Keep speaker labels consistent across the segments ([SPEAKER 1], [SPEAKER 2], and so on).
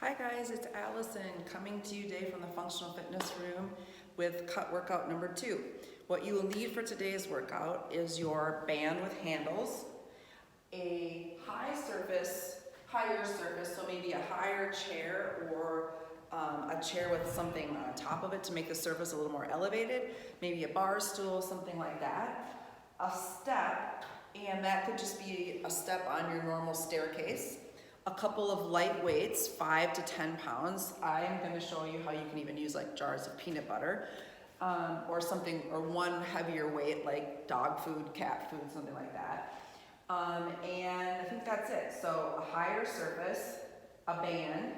[SPEAKER 1] Hi guys, it's Allison coming to you today from the Functional Fitness Room with cut workout number 2. What you will need for today's workout is your band with handles, a higher surface, so maybe a higher chair or a chair with something on top of it to make the surface a little more elevated, maybe a bar stool, something like that, a step, and that could just be a step on your normal staircase. A couple of light weights, 5 to 10 pounds. I am going to show you how you can even use like jars of peanut butter or something, or one heavier weight like dog food, cat food, something like that. And I think that's it. So a higher surface, a band.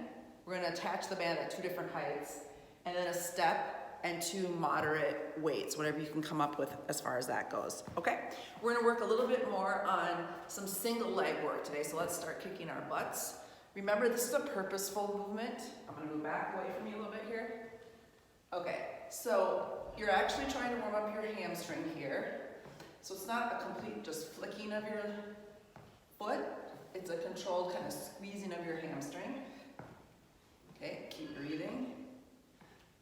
[SPEAKER 1] We're going to attach the band at 2 different heights, and then a step and 2 moderate weights, whatever you can come up with as far as that goes. Okay, we're gonna work a little bit more on some single leg work today, so let's start kicking our butts. Remember, this is a purposeful movement. I'm gonna move back away from you a little bit here. Okay, so you're actually trying to warm up your hamstring here. So it's not a complete just flicking of your foot, it's a controlled kind of squeezing of your hamstring. Okay, keep breathing.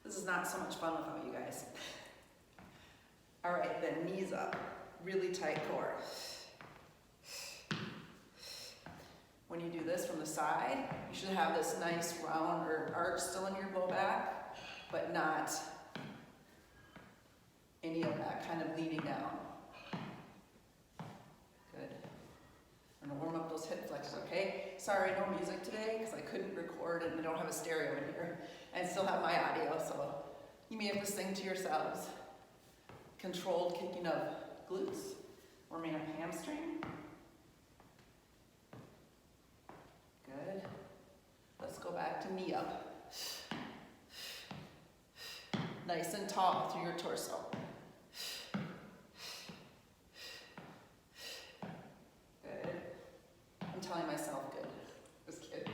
[SPEAKER 1] This is not so much fun without you guys. All right, then knees up, really tight core. When you do this from the side, you should have this nice round or arch still in your low back, but not any of that kind of leaning down. Good. I'm gonna warm up those hip flexors, okay? Sorry, no music today, because I couldn't record and I don't have a stereo in here. And still have my audio, so you may have to sing to yourselves. Controlled kicking of glutes, warming up hamstring. Good. Let's go back to knee up. Nice and tall through your torso. Good. I'm telling myself good. Just kidding.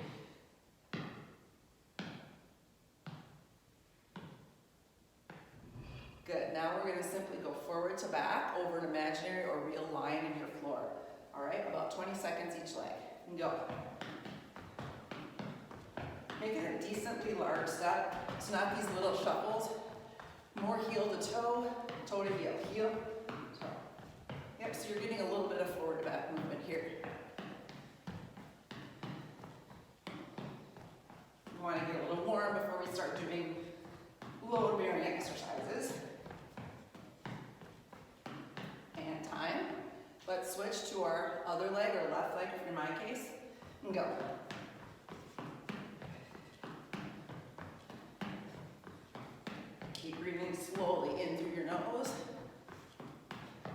[SPEAKER 1] Good, now we're going to simply go forward to back over an imaginary or real line in your floor. All right, about 20 seconds each leg. And go. Make it a decently large step. It's not these little shuffles. More heel to toe, toe to heel, heel, toe. Yep, so you're getting a little bit of forward to back movement here. You want to get a little warm before we start doing load bearing exercises. And time. Let's switch to our other leg or left leg in my case. And go. Keep breathing slowly in through your nose,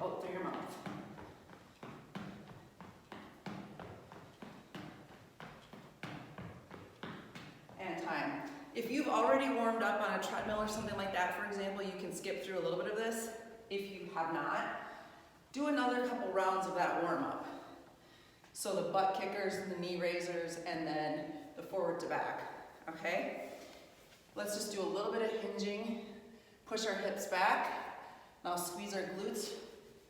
[SPEAKER 1] out through your mouth. And time. If you've already warmed up on a treadmill or something like that, for example, you can skip through a little bit of this. If you have not, do another couple rounds of that warm-up. So the butt kickers, the knee raisers, and then the forward to back, okay? Let's just do a little bit of hinging, push our hips back. Now squeeze our glutes,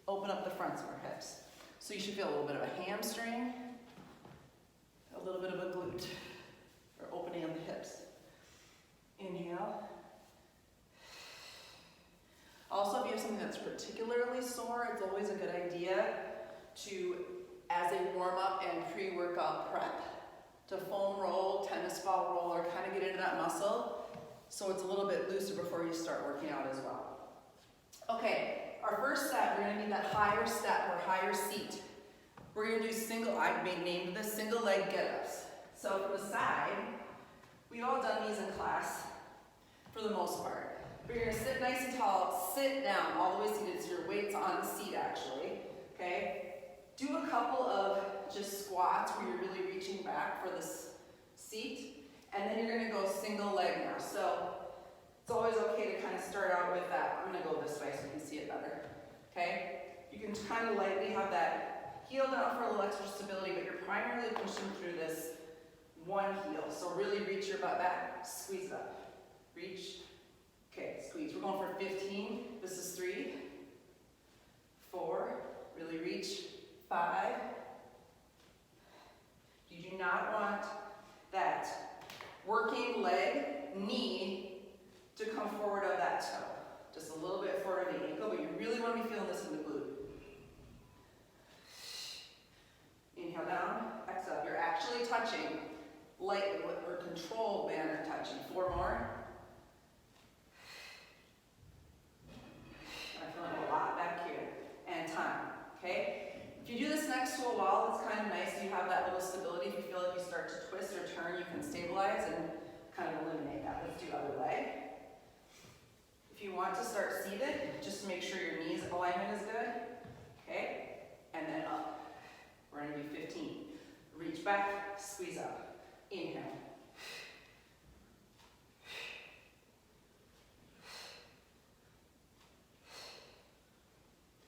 [SPEAKER 1] open up the fronts of our hips. So you should feel a little bit of a hamstring, a little bit of a glute, or opening of the hips. Inhale. Also, if you have something that's particularly sore, it's always a good idea to, as a warm-up and pre-workout prep, to foam roll, tennis ball roll, or kind of get into that muscle so it's a little bit looser before you start working out as well. Okay, our first set, we're going to need that higher step or higher seat. We're going to do single, I named this single leg get-ups. So from the side, we've all done these in class for the most part. But you're going to sit nice and tall, sit down, all the way seated, so your weight's on the seat actually, okay? Do a couple of just squats where you're really reaching back for this seat, and then you're going to go single leg now. So it's always okay to kind of start out with that. I'm going to go this way so you can see it better, okay? You can kind of lightly have that heel down for a little extra stability, but you're primarily pushing through this one heel. So really reach your butt back, squeeze it up, reach. Okay, squeeze. We're going for 15. This is 3, 4, really reach, 5. You do not want that work leg, knee to come forward of that toe. Just a little bit forward of the ankle, but you really want to be feeling this in the glute. Inhale down, exhale. You're actually touching lightly or controlled manner touching. 4 more. I'm feeling a lot back here. And time, okay? If you do this next to a wall, it's kind of nice. You have that little stability. If you feel like you start to twist or turn, you can stabilize and kind of eliminate that. Let's do other leg. If you want to start seated, just make sure your knees alignment is good, okay? And then up. We're gonna do 15. Reach back, squeeze up. Inhale.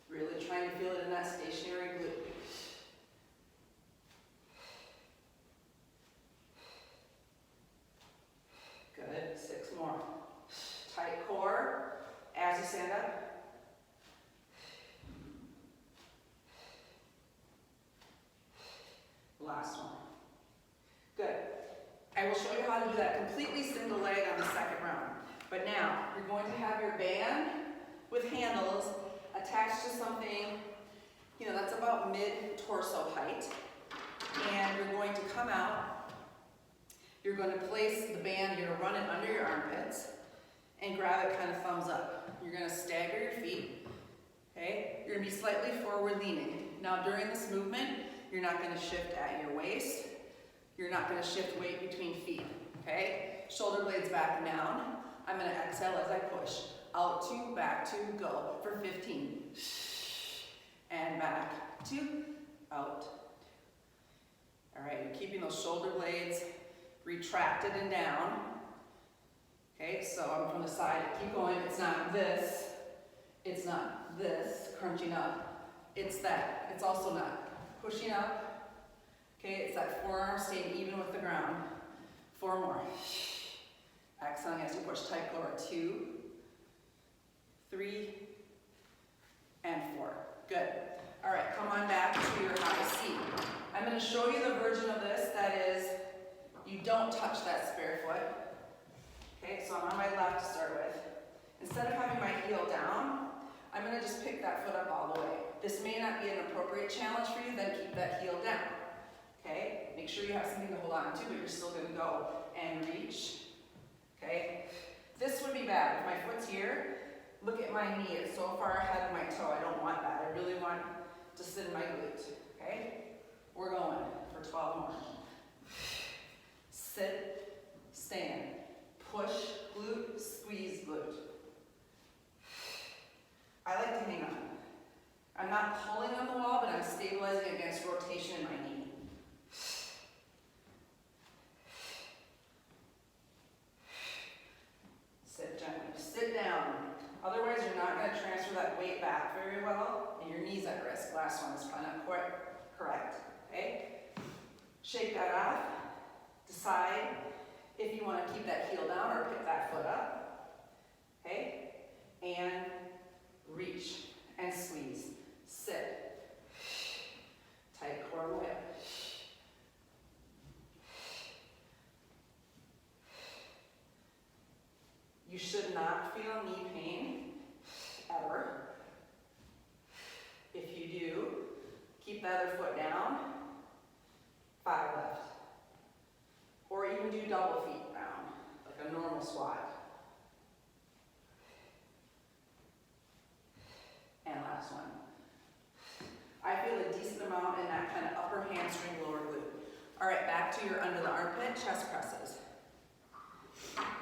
[SPEAKER 1] Really trying to feel it in that stationary glute. Good, 6 more. Tight core as you stand up. Last one. Good. I will show you how to do that completely single leg on the second round. But now, you're going to have your band with handles attached to something, that's about mid-torso height. And you're going to come out. You're going to place the band, you're going to run it under your armpits and grab it kind of thumbs up. You're going to stagger your feet, okay? You're going to be slightly forward leaning. Now during this movement, you're not going to shift at your waist. You're not going to shift weight between feet, okay? Shoulder blades back and down. I'm going to exhale as I push. Out 2, back 2, go for 15. And back 2, out. All right, you're keeping those shoulder blades retracted and down. Okay, so I'm from the side, keep going. It's not this, it's not this, crunching up. It's that, it's also not pushing up. Okay, it's that forearm staying even with the ground. 4 more. Exhaling as you push, tight core. 2, 3, and 4. Good. All right, come on back to your high seat. I'm going to show you the version of this that is, you don't touch that spare foot. Okay, so I'm on my left to start with. Instead of having my heel down, I'm going to just pick that foot up all the way. This may not be an appropriate challenge for you, then keep that heel down. Okay, make sure you have something to hold on to, but you're still going to go and reach. Okay, this would be bad. If my foot's here, look at my knee. It's so far ahead of my toe. I don't want that. I really want to sit in my glute. Okay, we're going for 12 more. Sit, stand, push, glute, squeeze, glute. I like to hang on. I'm not pulling on the wall, but I'm stabilizing against rotation in my knee. Sit gently. Sit down. Otherwise, you're not going to transfer that weight back very well, and your knee's at risk. Last one is probably not quite correct. Okay? Shake that off. Decide if you want to keep that heel down or pick that foot up. Okay? And reach and squeeze. Sit. Tight core whip. You should not feel knee pain, ever. If you do, keep the other foot down. 5 left. Or even do double feet down, like a normal squat. And last one. I feel a decent amount in that kind of upper hamstring, lower glute. All right, back to your under the armpit chest presses.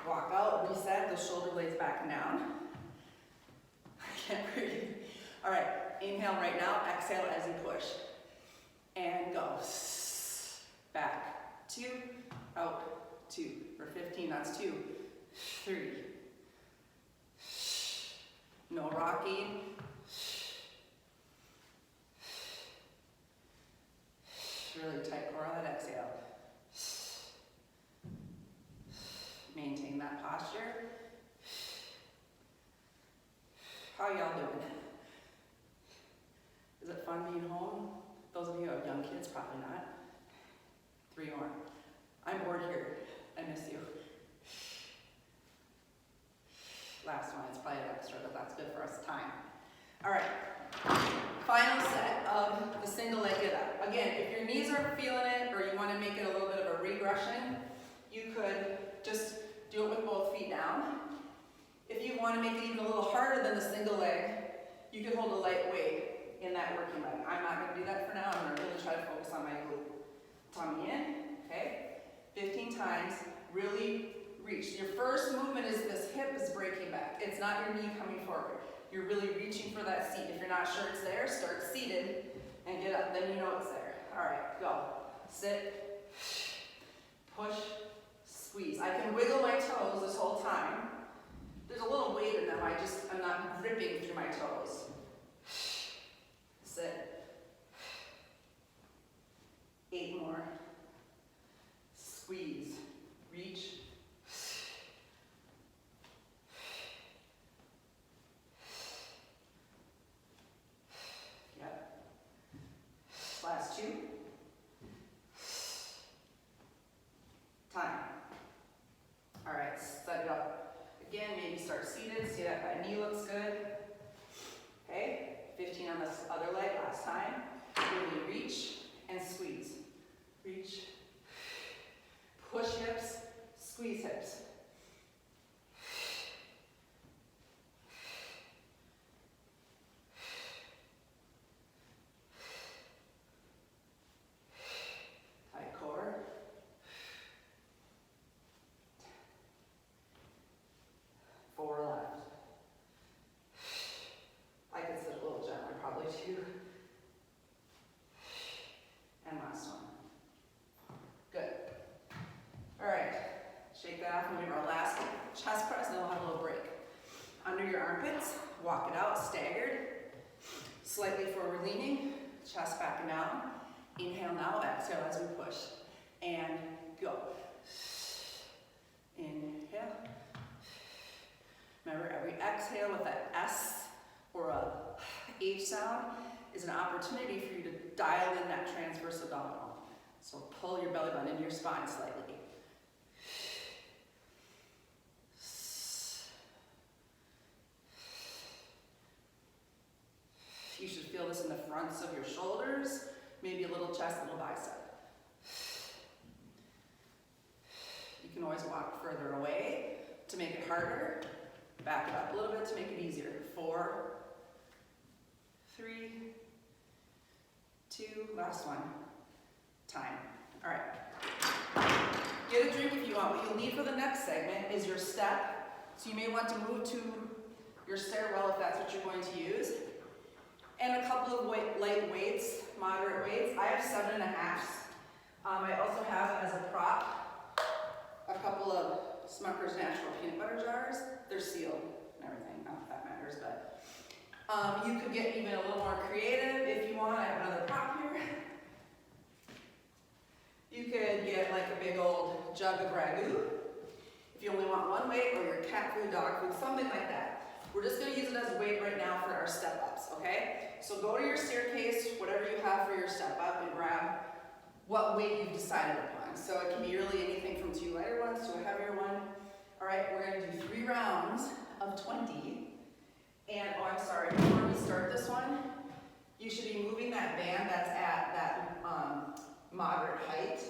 [SPEAKER 1] Walk out, reset, those shoulder blades back and down. I can't breathe. All right, inhale right now, exhale as you push. And go. Back, 2, out, 2. For 15, that's 2, 3. No rocking. Really tight core on that exhale. Maintain that posture. How y'all doing? Is it fun being home? Those of you who have young kids, probably not. 3 more. I'm bored here. I miss you. last one. It's probably extra, but that's good for us time. All right, final set of the single leg get up. Again, if your knees aren't feeling it or you want to make it a little bit of a regression, you could just do it with both feet down. If you want to make it even a little harder than the single leg, you could hold a light weight in that working leg. I'm not going to do that for now. I'm going to really try to focus on my glute. Tummy in, okay? 15 times, really reach. Your first movement is this hip is breaking back. It's not your knee coming forward. You're really reaching for that seat. If you're not sure it's there, start seated and get up. Then you know it's there. All right, go. Sit, push, squeeze. I can wiggle my toes this whole time. There's a little weight in them. I'm not gripping through my toes. Sit. 8 more. Squeeze. Reach. Yep. Last 2. Time. All right, set it up. Again, maybe start seated. See that my knee looks good. Okay, 15 on this other leg last time. Really reach and squeeze. Reach. Push hips, squeeze hips. Tight core. Four left. I could sit a little gentler probably too. And last one. Good. All right, shake that off and we do our last chest press and then we'll have a little break. Under your armpits, walk it out, staggered. Slightly forward leaning, chest back and down. Inhale now, exhale as we push. And go. Inhale. Remember, every exhale with that S or a H sound is an opportunity for you to dial in that transverse abdominal. So pull your belly button into your spine slightly. You should feel this in the fronts of your shoulders, maybe a little chest, a little bicep. You can always walk further away to make it harder. Back it up a little bit to make it easier. 4, 3, 2, last one. Time. All right. Get a drink if you want. What you'll need for the next segment is your step. So you may want to move to your stairwell if that's what you're going to use. And a couple of light weights, moderate weights. I have 7.5. I also have as a prop a couple of Smucker's Natural Peanut Butter jars. They're sealed and everything, not that matters, but you could get even a little more creative if you want. I have another prop here. You could get like a big old jug of ragu if you only want one weight, or your cat food, dog food, something like that. We're just going to use it as weight right now for our step ups, okay? So go to your staircase, whatever you have for your step up, and grab what weight you've decided upon. So it can be really anything from 2 lighter ones to a heavier one. All right, we're going to do 3 rounds of 20. And, oh, I'm sorry, before we start this one, you should be moving that band that's at that moderate height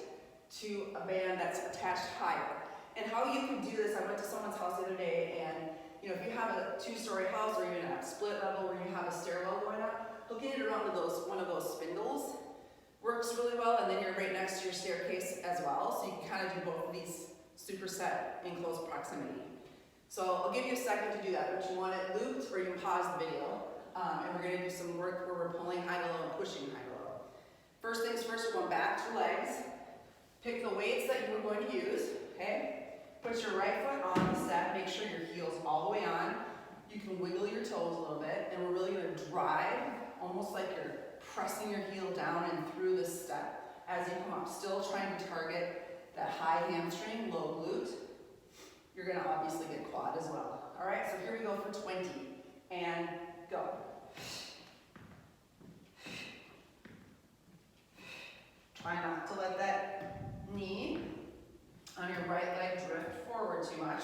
[SPEAKER 1] to a band that's attached higher. And how you can do this, I went to someone's house the other day, and you know, if you have a 2-story house or even a split level where you have a stairwell going up, hooking it around to one of those spindles works really well, and then you're right next to your staircase as well, so you can kind of do both of these superset in close proximity. So I'll give you a second to do that, but you want it looped or you can pause the video, and we're going to do some work where we're pulling high to low and pushing high to low. First things first, we're going back to legs. Pick the weights that you were going to use, okay? Put your right foot on the step, make sure your heel's all the way on. You can wiggle your toes a little bit, and we're really going to drive, almost like you're pressing your heel down and through the step as you come up, still trying to target that high hamstring, low glute. You're going to obviously get quad as well. All right, so here we go for 20, and go. Try not to let that knee on your right leg drift forward too much.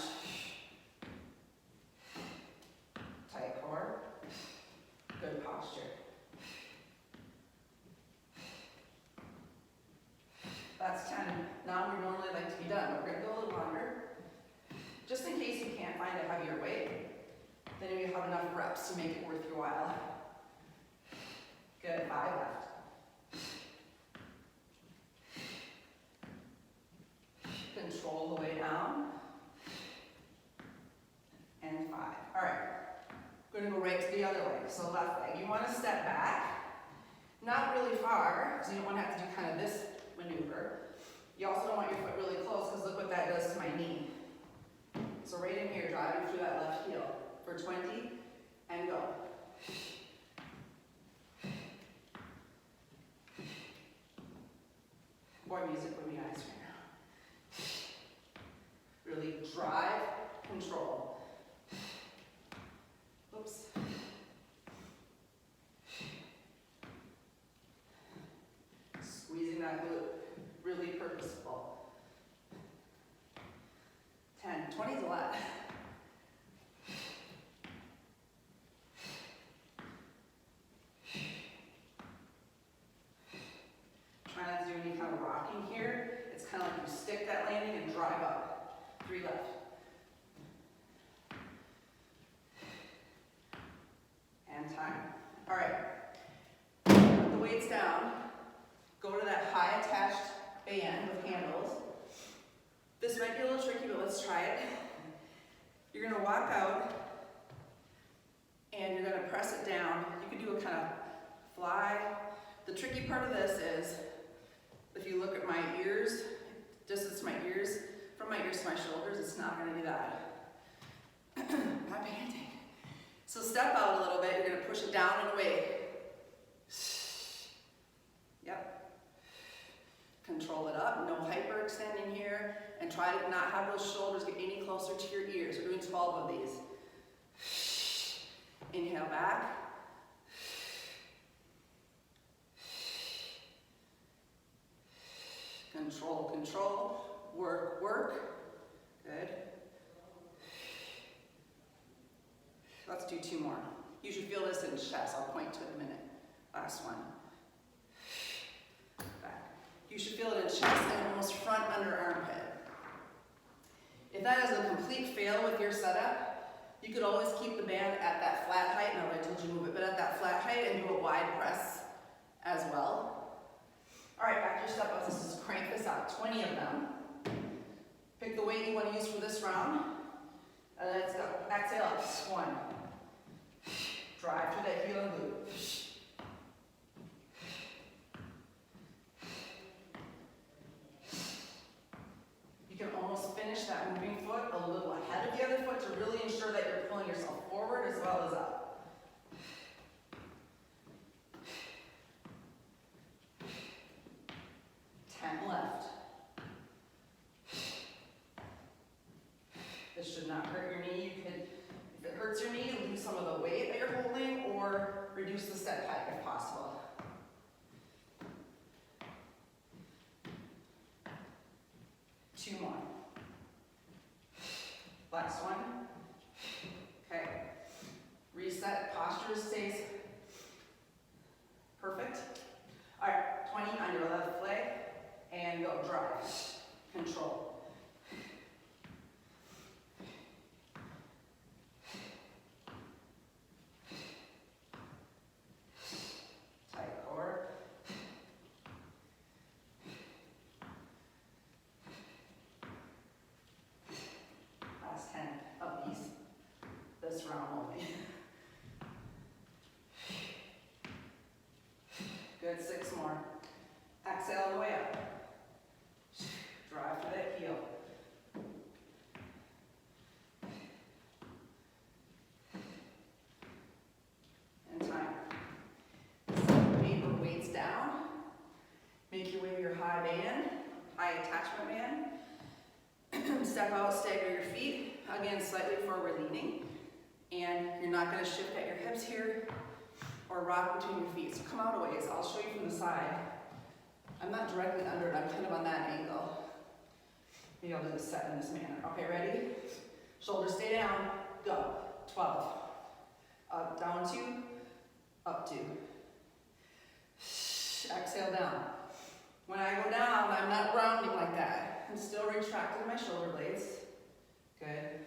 [SPEAKER 1] can't find a heavier weight, then you have enough reps to make it worth your while. Good, 5 left. Control the way down. And 5. All right, we're gonna go right to the other leg, so left leg. You wanna step back, not really far, so you don't wanna have to do kind of this maneuver. You also don't want your foot really close, because look what that does to my knee. So right in here, driving through that left heel for 20, and go. More music with me guys right now. Really drive, control. Oops. Squeezing that glute, really purposeful. 10, 20 is a lot. Try not to do any kind of rocking here. It's kind of like you stick that landing and drive up. 3 left. And time. All right. Put the weights down. Go to that high attached band with handles. This might be a little tricky, but let's try it. You're gonna walk out and you're gonna press it down. You can do a kind of fly. The tricky part of this is, if you look at my ears, distance to my ears, from my ears to my shoulders, it's not gonna do that. Not panting. So step out a little bit, you're gonna push it down and away. Yep. Control it up, no hyperextending here, and try to not have those shoulders get any closer to your ears. We're doing 12 of these. Inhale back. Control, control, work, work. Good. Let's do 2 more. You should feel this in chest. I'll point to it in a minute. Last one. Back. You should feel it in chest and almost front under armpit. If that is a complete fail with your setup, you could always keep the band at that flat height. Now I told you to move it, but at that flat height and do a wide press as well. All right, back to your step ups. This is crank this out. 20 of them. Pick the weight you want to use for this round. And let's go. Exhale up. 1. Drive through that heel and glute. You can almost finish that moving foot a little ahead of the other foot to really ensure that you're pulling yourself forward as well as up. 10 left. This should not hurt your knee. You could, if it hurts your knee, lose some of the weight that you're holding or reduce the step height if possible. 2 more. Last one. Okay. Reset. Posture stays perfect. All right. 20 on your left leg. And go. Drive. Control. Tight core. Last 10 of these. This round only. Good. 6 more. Exhale all the way up. Drive to that heel. And time. Set paper weights down. Make your way to your high band, high attachment band. Step out, stagger your feet. Again, slightly forward leaning. And you're not going to shift at your hips here or rock between your feet. So come out a ways. I'll show you from the side. I'm not directly under it, I'm kind of on that angle. Maybe I'll do this set in this manner. Okay, ready? Shoulders stay down, go. 12. Up, down 2, up 2. Exhale down. When I go down, I'm not rounding like that. I'm still retracting my shoulder blades. Good.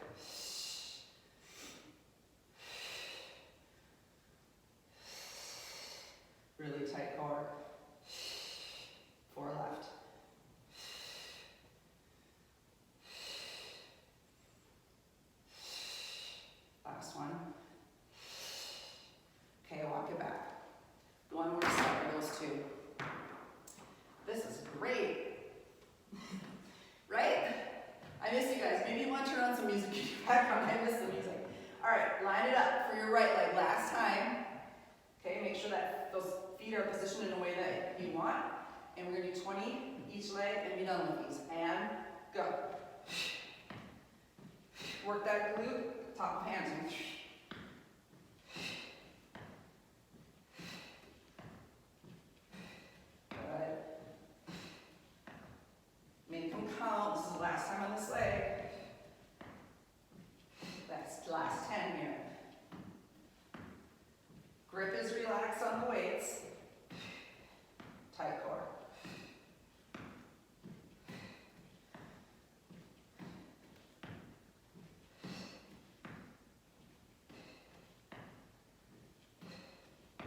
[SPEAKER 1] guys. Maybe you want to turn on some music in your background. I miss the music. All right, line it up for your right leg. Last time. Okay, make sure that those feet are positioned in a way that you want. And we're going to do 20 each leg and be done with these. And go. Work that glute, top of hands. Good. Make them count. This is the last time on this leg. That's the last 10 here. Grip is relaxed on the weights. Tight core.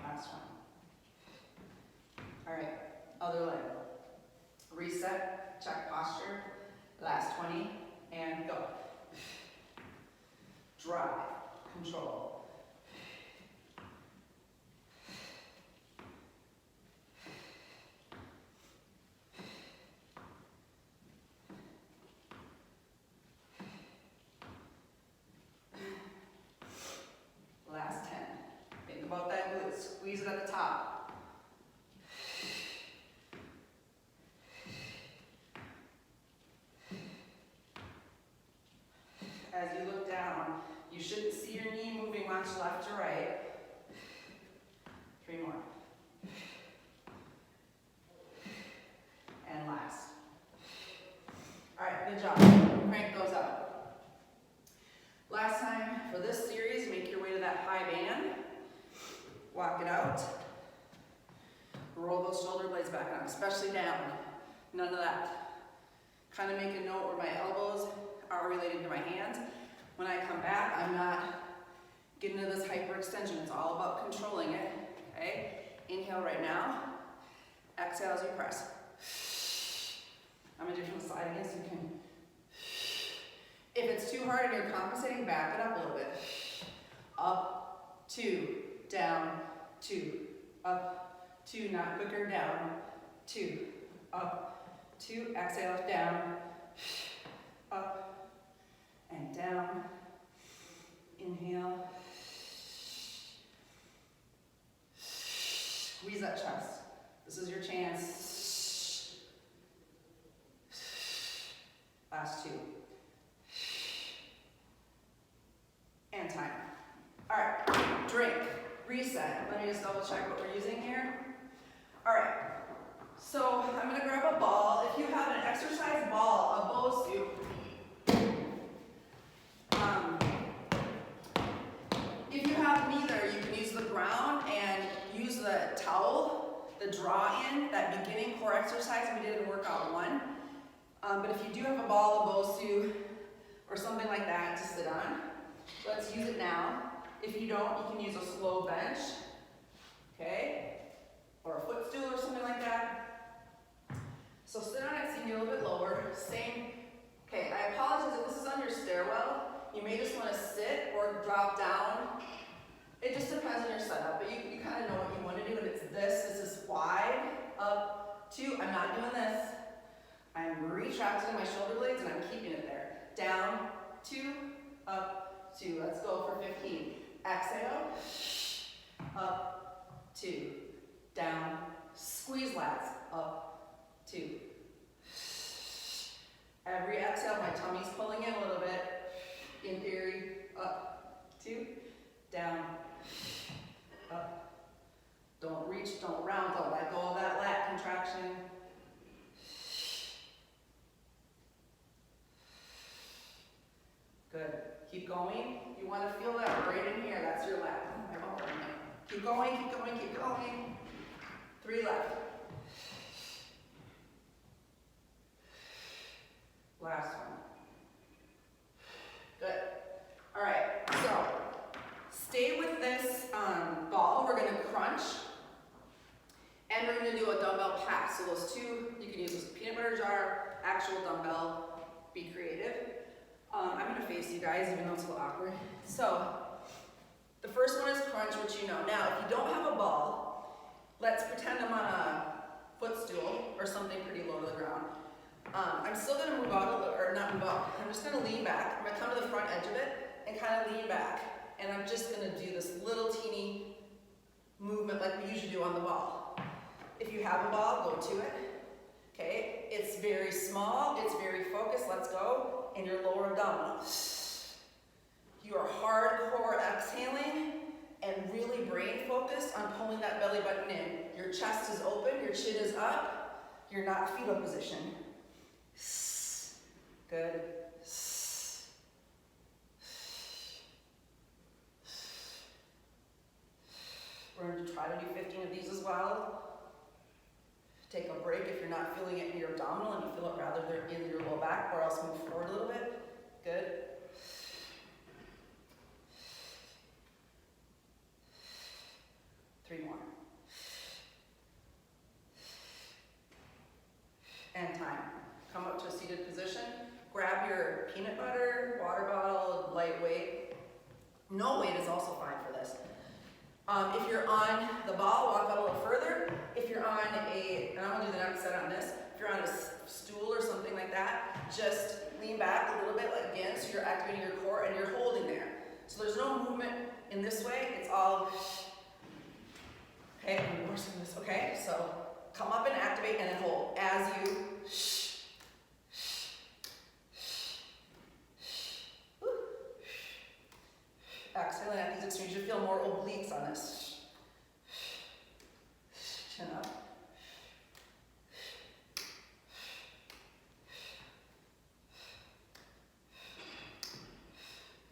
[SPEAKER 1] Last one. All right, other leg. Reset, check posture. Last 20, and go. Drive, control. Last 10. Think about that glute. Squeeze it at the top. As you look down, you shouldn't see your knee moving much left or right. 3 more. And last. All right, good job. Crank those out. Last time for this series, make your way to that high band. Walk it out. Roll those shoulder blades back up, especially down. None of that. Kind of make a note where my elbows are related to my hands. When I come back, I'm not getting into this hyperextension. It's all about controlling it. Okay? Inhale right now. Exhale as you press. I'm a different side again, so you can. If it's too hard and you're compensating, back it up a little bit. Up, 2, down, 2, up, 2, not quicker, down, 2, up, 2, exhale, down, up, and down. Inhale. Squeeze that chest. This is your chance. Last 2. And time. All right, drink, reset. Let me just double check what we're using here. All right, so I'm gonna grab a ball. If you have an exercise ball, a bow suit, if you have neither, you can use the ground and use the towel, the draw in, that beginning core exercise we did in workout 1. But if you do have a ball, a bow suit, or something like that to sit on, let's use it now. If you don't, you can use a slow bench, okay? Or a footstool or something like that. So sit on it, so you can get a little bit lower. Same, okay, I apologize if this is on your stairwell. You may just want to sit or drop down. It just depends on your setup, but you kind of know what you want to do. If it's this is wide, up, 2, I'm not doing this. I'm retracting my shoulder blades and I'm keeping it there. Down, 2, up, 2. Let's go for 15. Exhale, up, 2, down, squeeze lats, up, 2. Every exhale, my tummy's pulling in a little bit. In theory, up, 2, down, up. Don't reach, don't round, don't let go of that lat contraction. Good. Keep going. You want to feel that right in here. That's your lat. Keep going, keep going, keep going. 3 left. Last one. Good. All right. So stay with this ball. We're going to crunch. And we're going to do a dumbbell pass. So those 2, you can use this peanut butter jar, actual dumbbell. Be creative. I'm going to face you guys, even though it's a little awkward. So, the first one is crunch, which you know. Now, if you don't have a ball, let's pretend I'm on a footstool or something pretty low to the ground. I'm still gonna move out a little, or not move out, I'm just gonna lean back. I'm gonna come to the front edge of it and kind of lean back. And I'm just gonna do this little teeny movement like we usually do on the ball. If you have a ball, go to it. Okay, it's very small, it's very focused, let's go. And your lower abdominal. You are hardcore exhaling and really brain focused on pulling that belly button in. Your chest is open, your chin is up, you're not fetal position. Good. We're going to try to do 15 of these as well. Take a break if you're not feeling it in your abdominal and you feel it rather than in your low back, or else move forward a little bit. Good. Three more. And time. Come up to a seated position. Grab your peanut butter, water bottle, lightweight. No weight is also fine for this. If you're on the ball, walk out a little further. If you're on and I'm gonna do the next set on this. If you're on a stool or something like that, just lean back a little bit again, so you're activating your core and you're holding there. So there's no movement in this way, it's all, okay, I'm worsening this, okay? So come up and activate and then hold as you exhaling at these extremes. You feel more obliques on this. Chin up.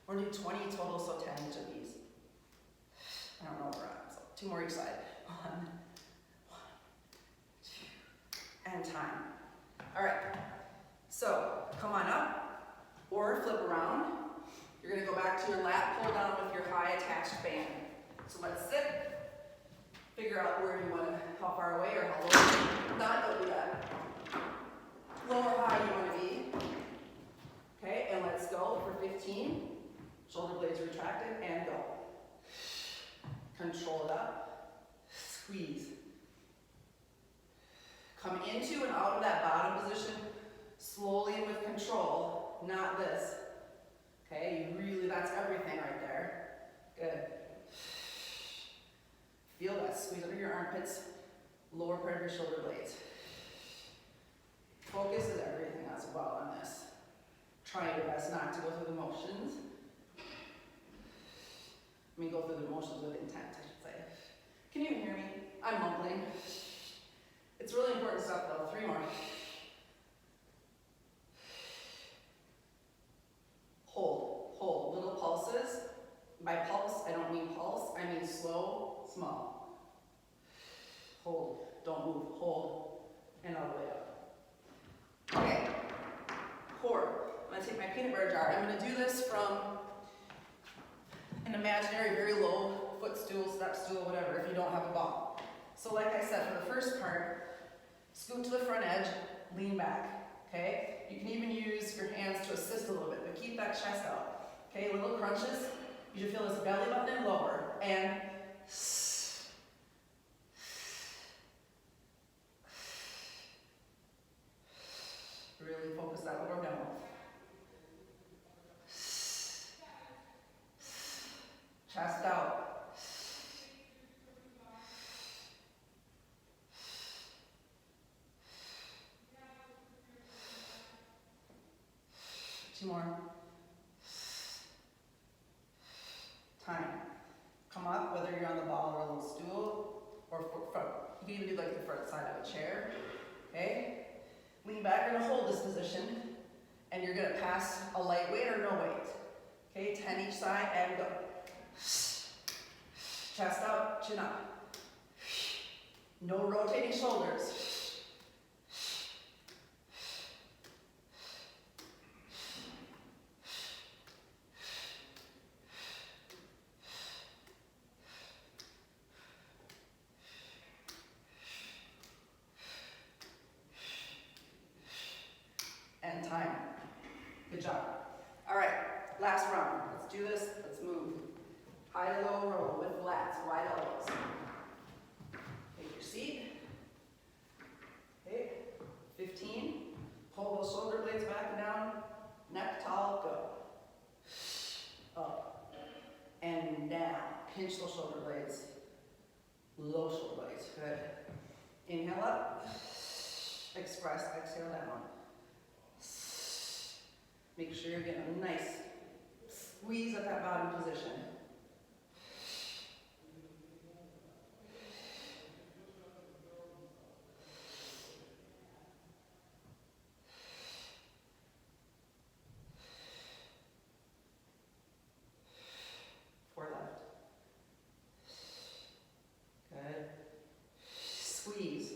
[SPEAKER 1] We're gonna do 20 total, so 10 each of these. I don't know where we're at, so 2 more each side. 1, 2, and time. All right, so come on up or flip around. You're gonna go back to your lat, pull down with your high attached band. So let's sit, figure out where you wanna, how far away or how low, not go do that. Low or high you wanna be. Okay, and let's go for 15. Shoulder blades retracted and go. Control it up, squeeze. Come into and out of that bottom position slowly and with control, not this. Okay, you really, that's everything right there. Good. Feel that squeeze under your armpits, lower part of your shoulder blades. Focus is everything as well on this. Try your best not to go through the motions. Go through the motions with intent, I should say. Can you even hear me? I'm mumbling. It's really important stuff though. 3 more. Hold. Little pulses. By pulse, I don't mean pulse, I mean slow, small. Hold, don't move, hold, and all the way up. Okay, core. I'm gonna take my peanut butter jar. I'm gonna do this from an imaginary, very low footstool, step stool, whatever, if you don't have a ball. So like I said, for the first part, scoot to the front edge, lean back, okay? You can even use your hands to assist a little bit, but keep that chest out. Okay, little crunches. You should feel this belly button and lower, and really focus that lower abdominal. Chest out. 2 more. Time. Come up, whether you're on the ball or a little stool, or front. You can even do like the front side of a chair. Okay? Lean back, you're gonna hold this position, and you're gonna pass a light weight or no weight. Okay, 10 each side, and go. Chest out, chin up. No rotating shoulders. And time. Good job. All right, last round. Let's do this. Let's move. High to low roll with lats, wide elbows. Take your seat. Okay, 15. Hold Pull those shoulder blades back and down. Neck tall, go. Up and down. Pinch those shoulder blades. Low shoulder blades, good. Inhale up. Express, exhale down. Make sure you're getting a nice squeeze at that bottom position. Four left. Good. Squeeze.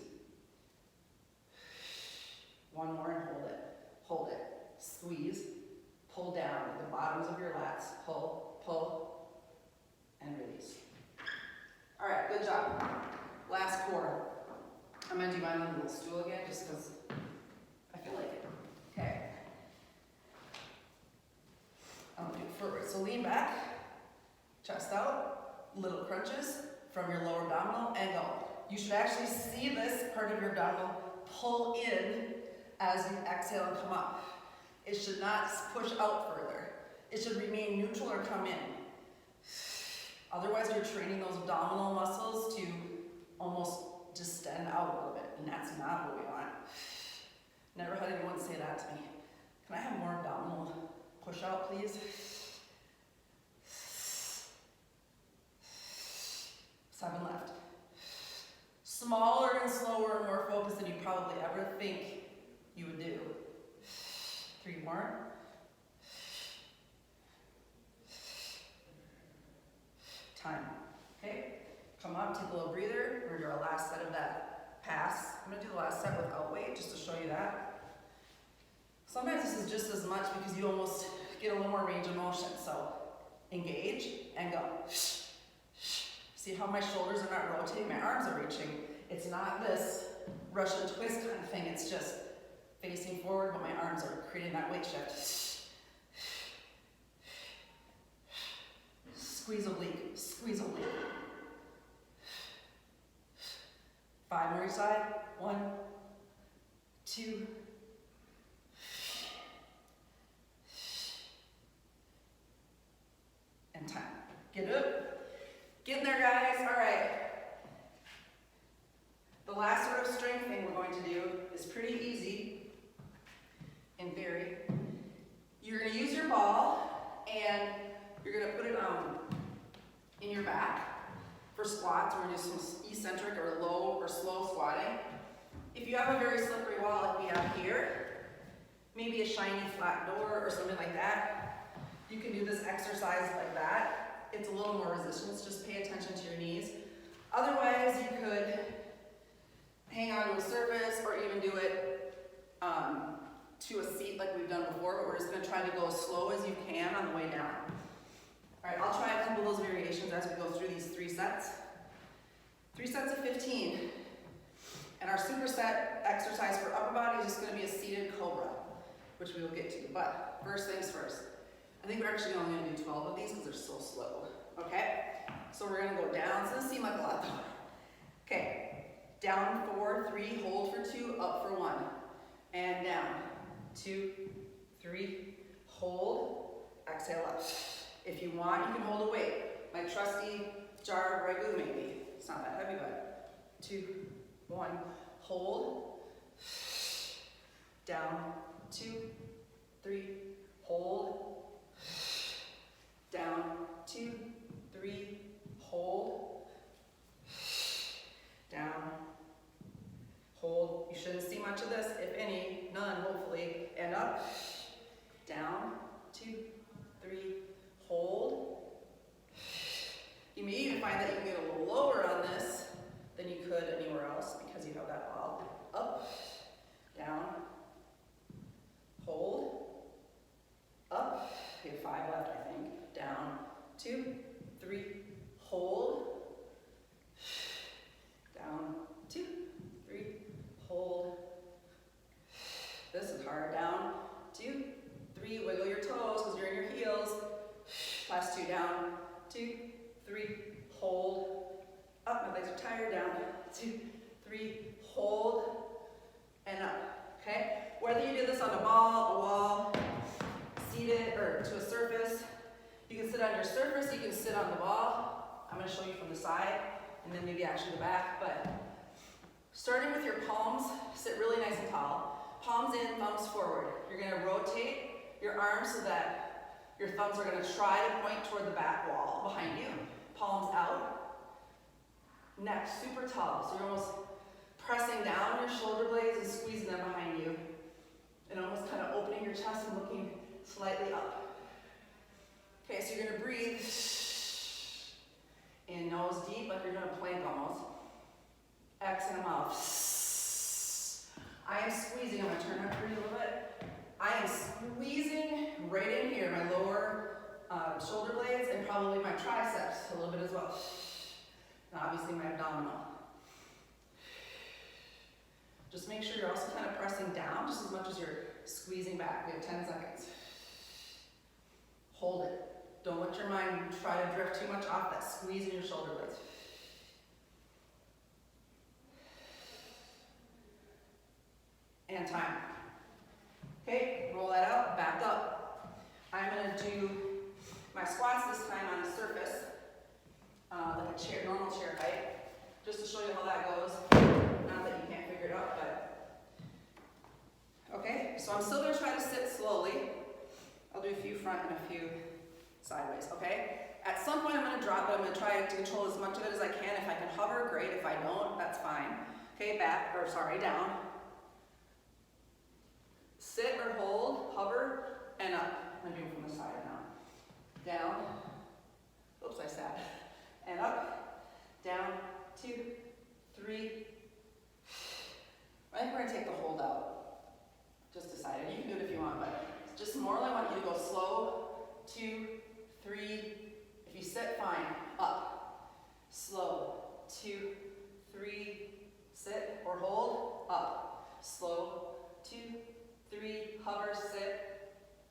[SPEAKER 1] One more and hold it. Hold it. Squeeze. Pull down at the bottoms of your lats. Pull, pull, and release. All right, good job. Last core. I'm gonna do mine on the little stool again just because I feel like it. Okay. I'll do it forward. So lean back, chest out, little crunches from your lower abdominal and go. You should actually see this part of your abdominal pull in as you exhale and come up. It should not push out further. It should remain neutral or come in. Otherwise, you're training those abdominal muscles to almost distend out a little bit, and that's not what we want. Never had anyone say that to me. Can I have more abdominal push out, please? 7 left. Smaller and slower and more focused than you probably ever think you would do. 3 more. Time. Okay? Come up, take a little breather. We're gonna do our last set of that pass. I'm gonna do the last set without weight just to show you that. Sometimes this is just as much because you almost get a little more range of motion. So engage and go. See how my shoulders are not rotating, my arms are reaching. It's not this Russian twist kind of thing, it's just facing forward, but my arms are creating that weight shift. Squeeze oblique, squeeze oblique. 5 more each side. 1, 2, and time. Get up. Get in there, guys. All right. The last sort of strength thing we're going to do is pretty easy in theory. You're going to use your ball and you're going to put it in your back for squats. We're going to do some eccentric or low or slow squatting. If you have a very slippery wall like we have here, maybe a shiny flat door or something like that, you can do this exercise like that. It's a little more resistance, just pay attention to your knees. Otherwise, you could hang on to a surface or even do it to a seat like we've done before, but we're just gonna try to go as slow as you can on the way down. All right, I'll try a couple of those variations as we go through these 3 sets. 3 sets of 15. And our superset exercise for upper body is just gonna be a seated cobra, which we will get to. But first things first. I think we're actually only gonna do 12 of these because they're so slow, okay? So we're gonna go down, so this seems like a lot though. Okay, down 4, 3, hold for 2, up for 1. And down, 2, 3, hold, exhale up. If you want, you can hold a weight. My trusty jar of ragu maybe. It's not that heavy, but 2, 1, hold, down, 2, 3, hold, down, 2, 3, hold, down, hold. You shouldn't see much of this, if any, none hopefully, and up, down, 2, 3, hold. You may even find that you can get a little lower on this than you could anywhere else because you have that ball. Up, down, hold, up. We have 5 left, I think. Down, 2, 3, hold, down, 2, 3, hold. This is hard. Down, 2, 3, wiggle your toes because you're in your heels. Last 2, down, 2, 3, hold, up. My legs are tired. Down, 2, 3, hold, and up. okay? Whether you do this on a ball, a wall, seated, or to a surface, you can sit on your surface, you can sit on the ball. I'm gonna show you from the side, and then maybe actually the back, but starting with your palms, sit really nice and tall. Palms in, thumbs forward. You're gonna rotate your arms so that your thumbs are gonna try to point toward the back wall behind you. Palms out. Neck super tall, so you're almost pressing down your shoulder blades and squeezing them behind you. And almost kind of opening your chest and looking slightly up. Okay, so you're gonna breathe in nose deep, like you're doing a plank almost. Exhale mouth. I am squeezing, I'm gonna turn that breathe a little bit. I am squeezing right in here, my lower shoulder blades and probably my triceps a little bit as well. And obviously my abdominal. Just make sure you're also kind of pressing down just as much as you're squeezing back. We have 10 seconds. Hold it. Don't let your mind try to drift too much off that squeeze in your shoulder blades. And time. Okay, roll that out, back up. I'm gonna do my squats this time on a surface, like a chair, normal chair height, just to show you how that goes. Not that you can't figure it out, but. Okay, so I'm still gonna try to sit slowly. I'll do a few front and a few sideways, okay? At some point I'm gonna drop, but I'm gonna try to control as much of it as I can. If I can hover, great. If I don't, that's fine. Okay, down. Sit or hold, hover, and up. I'm gonna do it from the side now. Down. Oops, I sat. And up. Down. 2, 3. I think we're gonna take the hold out. Just decided. You can do it if you want, but just more I want you to go slow. 2, 3. If you sit, fine. Up. Slow. 2, 3. Sit or hold. Up. Slow. 2, 3. Hover. Sit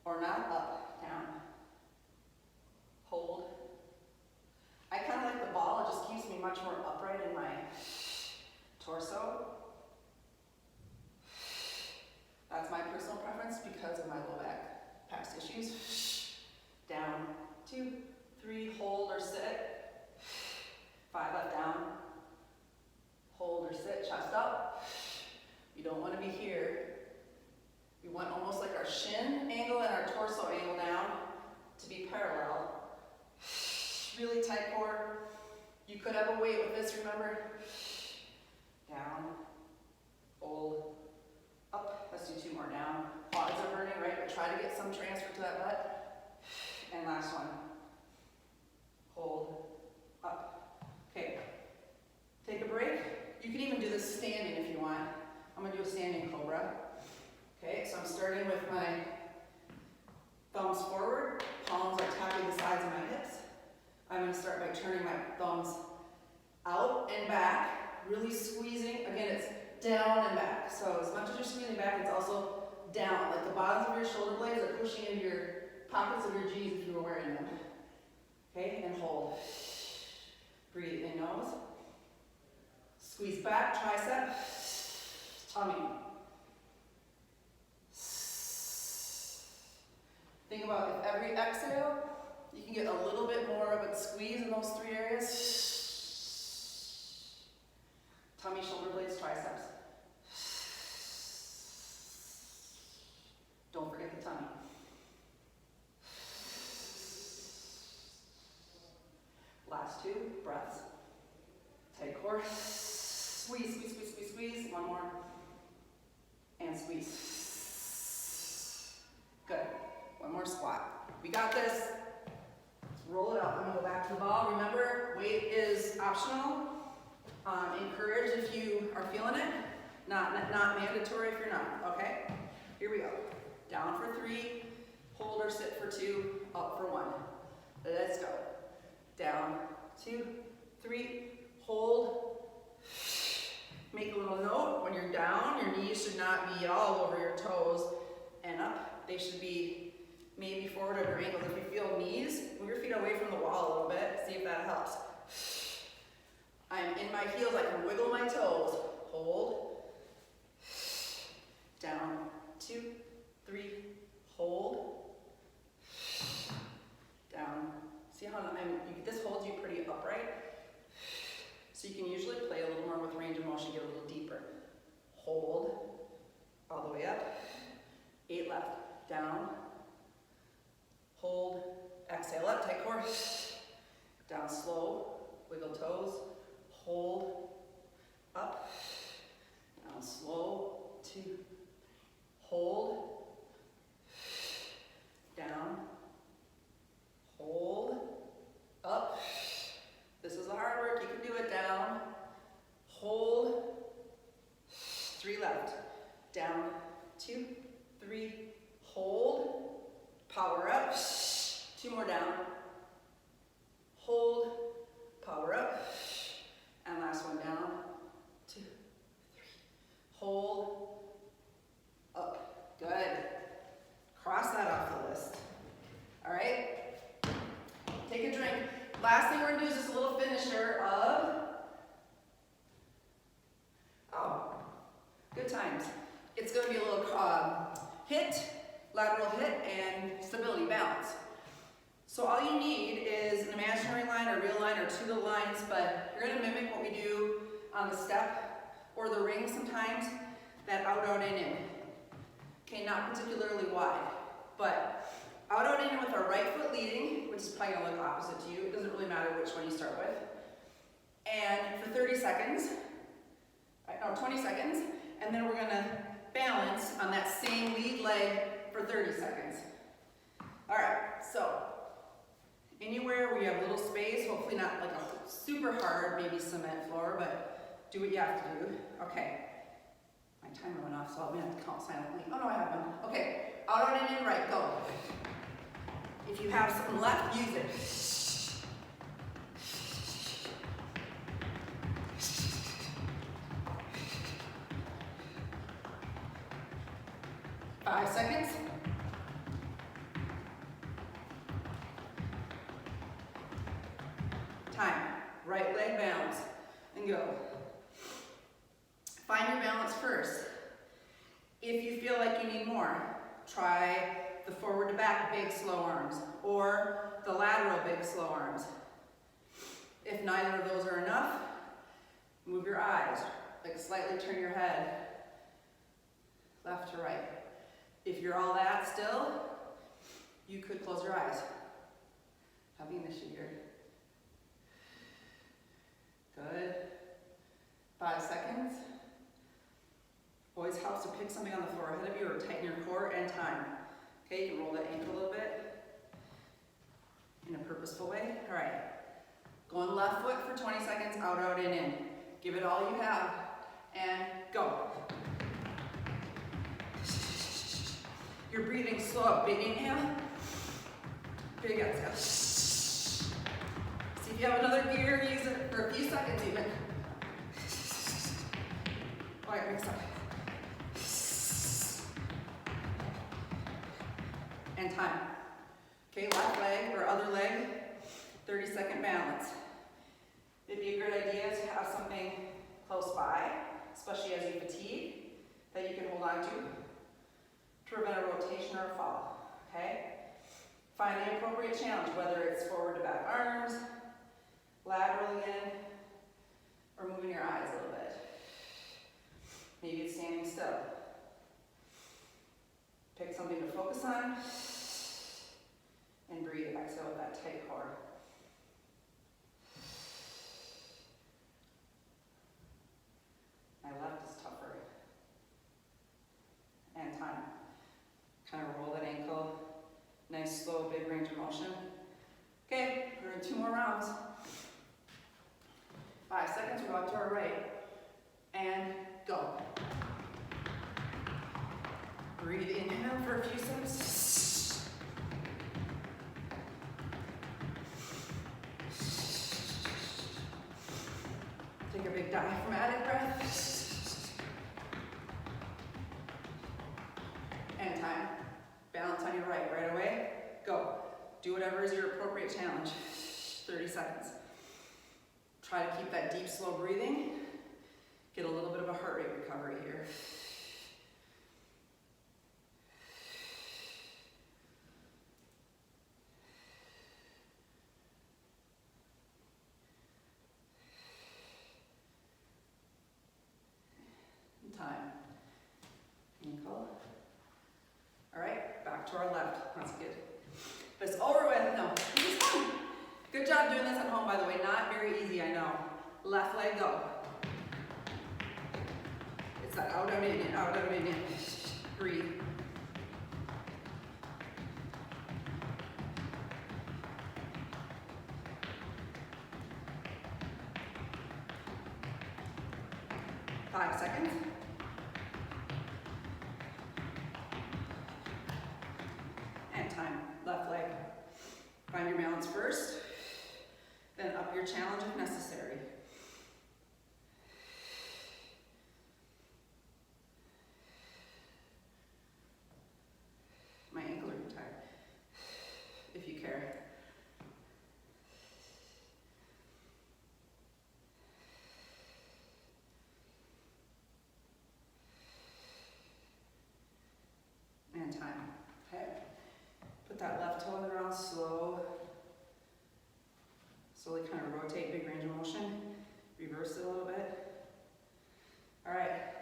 [SPEAKER 1] or not. Up. Down. Hold. I kind of like the ball. It just keeps me much more upright in my torso. That's my personal preference because of my low back past issues. Down. 2, 3. Hold or sit. 5 up, down. Hold or sit, chest up. You don't want to be here. We want almost like our shin angle and our torso angle down to be parallel. Really tight core. You could have a weight with this, remember? Down. Hold. Up. Let's do 2 more. Down. Quads are burning, right? But try to get some transfer to that butt. And last one. Hold. Up. Okay. Take a break. You can even do this standing if you want. I'm going to do a standing cobra. Okay, so I'm starting with my thumbs forward. Palms are tapping the sides of my hips. I'm going to start by turning my thumbs out and back, really squeezing. Again, it's down and back. So as much as you're squeezing back, it's also down. Like the bottoms of your shoulder blades are pushing into your pockets of your jeans if you were wearing them. Okay, and hold. Breathe in nose. Squeeze back, tricep, tummy. Think about if every exhale, you can get a little bit more of a squeeze in those 3 areas. Tummy, shoulder blades, triceps. Don't forget the tummy. Last 2 breaths. Tight core. Squeeze, squeeze, squeeze, squeeze, squeeze. 1 more. And squeeze. Good. 1 more squat. We got this. Let's roll it up. I'm gonna go back to the ball. Remember, weight is optional. Encouraged if you are feeling it. Not mandatory if you're not. Okay? Here we go. Down for 3. Hold or sit for 2. Up for 1. Let's go. Down. 2, 3. Hold. Make a little note. When you're down, your knees should not be all over your toes and up. They should be maybe forward of your ankles. If you feel knees, move your feet away from the wall a little bit. See if that helps. I'm in my heels. I can wiggle my toes. Hold. Down. this holds you pretty upright. So you can usually play a little more with range of motion, get a little deeper. Hold, all the way up. 8 left, down. Hold, exhale up, tight core. Down slow, wiggle toes. Hold, up. Down slow, 2. Hold, down. Hold, up. This is the hard work, you can do it. Down, hold. 3 left, down, 2, 3, hold, power up. 2 more down, hold, power up, and last one down, 2, 3, hold, up. Good. Cross that off the list. All right, take a drink. Last thing we're gonna do is just a little finisher of, good times. It's gonna be a little hit, lateral hit, and stability balance. So all you need is an imaginary line or real line or 2 little lines, but you're gonna mimic what we do on the step or the ring sometimes, that out, out, in. Okay, not particularly wide, but out, out, in with our right foot leading, which is probably gonna look opposite to you. It doesn't really matter which one you start with. And for 30 seconds, no, 20 seconds, and then we're gonna balance on that same lead leg for 30 seconds. All right, so anywhere where you have a little space, hopefully not like a super hard, maybe cement floor, but do what you have to do. Okay, my timer went off, so I'm gonna have to count silently. Oh no, I have one. Okay, out, out, in, right, go. If you have something left, use it. 5 seconds. Time. Right leg balance. And go. Find your balance first. If you feel like you need more, try the forward to back big slow arms or the lateral big slow arms. If neither of those are enough, move your eyes. Like slightly turn your head left to right. If you're all that still, you could close your eyes. Having an issue here. Good. 5 seconds. Always helps to pick something on the floor ahead of you or tighten your core and time. Okay, you can roll that ankle a little bit in a purposeful way. All right. Going left foot for 20 seconds, out, out, in. Give it all you have, and go. You're breathing slow. Big inhale, big exhale. See if you have another gear, use it for a few seconds even. All right, mix up. And time. Okay, left leg or other leg, 30-second balance. It'd be a good idea to have something close by, especially as you fatigue, that you can hold on to prevent a rotation or a fall, okay? Find the appropriate challenge, whether it's forward to back arms, lateral again, or moving your eyes a little bit. Maybe it's standing still. Pick something to focus on, and breathe. Exhale with that tight core. My left is tougher. And time. Kind of roll that ankle. Nice, slow, big range of motion. Okay, we're doing 2 more rounds. 5 seconds, we're going to our right. And go. Breathe inhale for a few seconds. Take a big diaphragmatic breath. And time. Balance on your right away. Go. Do whatever is your appropriate challenge. 30 seconds. Try to keep that deep, slow breathing. Get a little bit of a heart rate recovery here. by the way, not very easy, I know. Left leg, go. It's that out and in, out and in. Breathe. Five seconds. And time. Left leg. Find your balance first, then up your challenge if necessary. My ankles are tired, if you care. And time. Okay. Put that left toe on the ground, slowly kind of rotate, big range of motion. Reverse it a little bit. All right.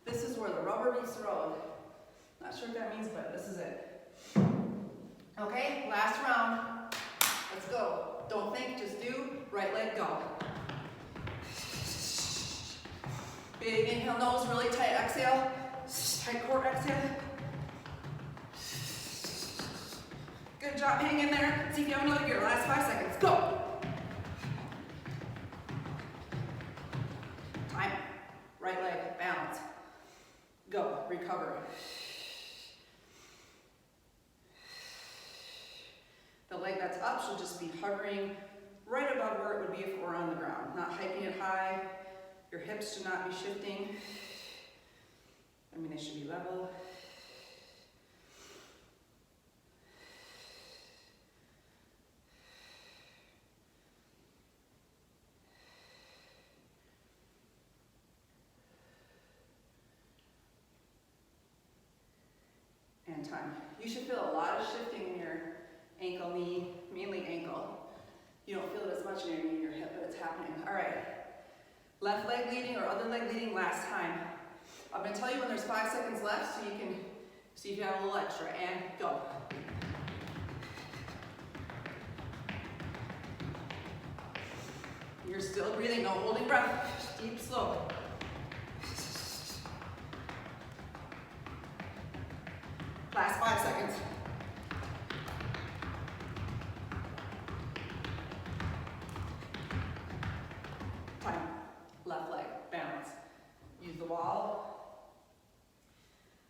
[SPEAKER 1] This is where the rubber meets the road. Not sure what that means, but this is it. Okay, last round. Let's go. Don't think, just do. Right leg, go. Big inhale, nose really tight. Exhale. Tight core, exhale. Good job, hang in there. See if you have another gear. Last 5 seconds, go. Time. Right leg, balance. Go, recover. The leg that's up should just be hovering right above where it would be if it were on the ground. Not hiking it high. Your hips should not be shifting. I mean, they should be level. And time. You should feel a lot of shifting in your ankle, knee, mainly ankle. You don't feel it as much in your knee and your hip, but it's happening. All right. Left leg leading or other leg leading last time. I'm going to tell you when there's 5 seconds left so you can see if you have a little extra. And go. You're still breathing, no holding breath. Deep, slow. Last 5 seconds. Time. Left leg, balance. Use the wall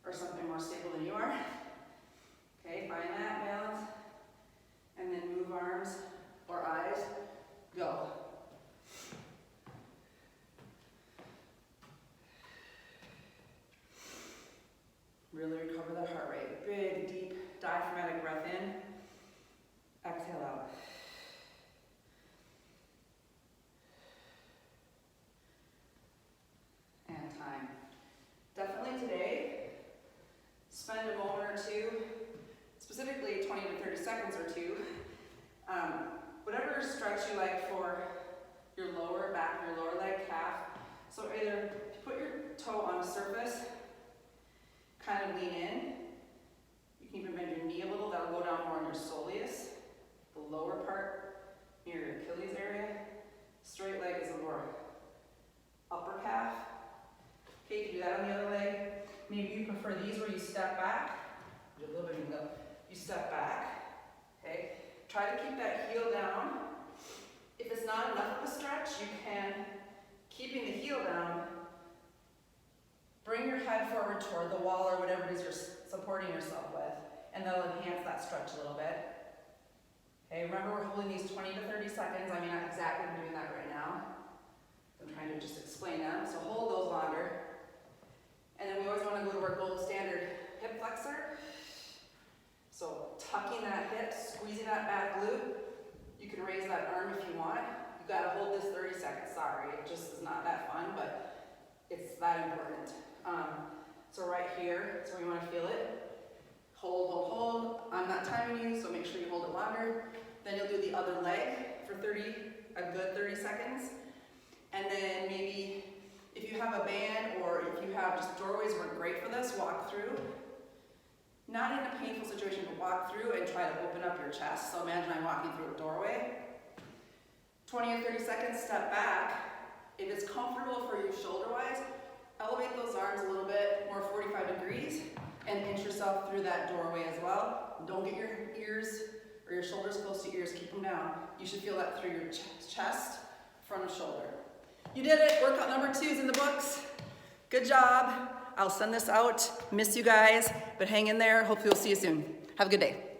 [SPEAKER 1] or something more stable than you are. Okay, find that balance. And then move arms or eyes. Go. Really recover that heart rate. Big, deep, diaphragmatic breath in. Exhale out. And time. Definitely today, spend a moment or two, specifically 20 to 30 seconds or two, whatever stretch you like for your lower back, your lower leg, calf. So either put your toe on a surface, kind of lean in. You can even bend your knee a little. That'll go down more on your soleus, the lower part near your Achilles area. Straight leg is a more upper calf. Okay, you can do that on the other leg. Maybe you prefer these where you step back. Do a little bit of you step back. Okay, try to keep that heel down. If it's not enough of a stretch, you can, keeping the heel down, bring your head forward toward the wall or whatever it is you're supporting yourself with, and that'll enhance that stretch a little bit. Okay, remember we're holding these 20 to 30 seconds. I may not exactly be doing that right now. I'm trying to just explain them, so hold those longer. And then we always want to go to our gold standard hip flexor. So tucking that hip, squeezing that back glute. You can raise that arm if you want. You got to hold this 30 seconds. Sorry, it just is not that fun, but it's that important. So right here is where you want to feel it. Hold, hold, hold. I'm not timing you, so make sure you hold it longer. Then you'll do the other leg for a good 30 seconds. And then maybe if you have a band or if you have just doorways work great for this, walk through. Not in a painful situation, but walk through and try to open up your chest. So imagine I'm walking through a doorway. 20 or 30 seconds, step back. If it's comfortable for you shoulder-wise, elevate those arms a little bit more 45 degrees and inch yourself through that doorway as well. Don't get your ears or your shoulders close to your ears, keep them down. You should feel that through your chest, front of shoulder. You did it, workout number 2 is in the books. Good job. I'll send this out, miss you guys, but hang in there, hopefully we'll see you soon. Have a good day.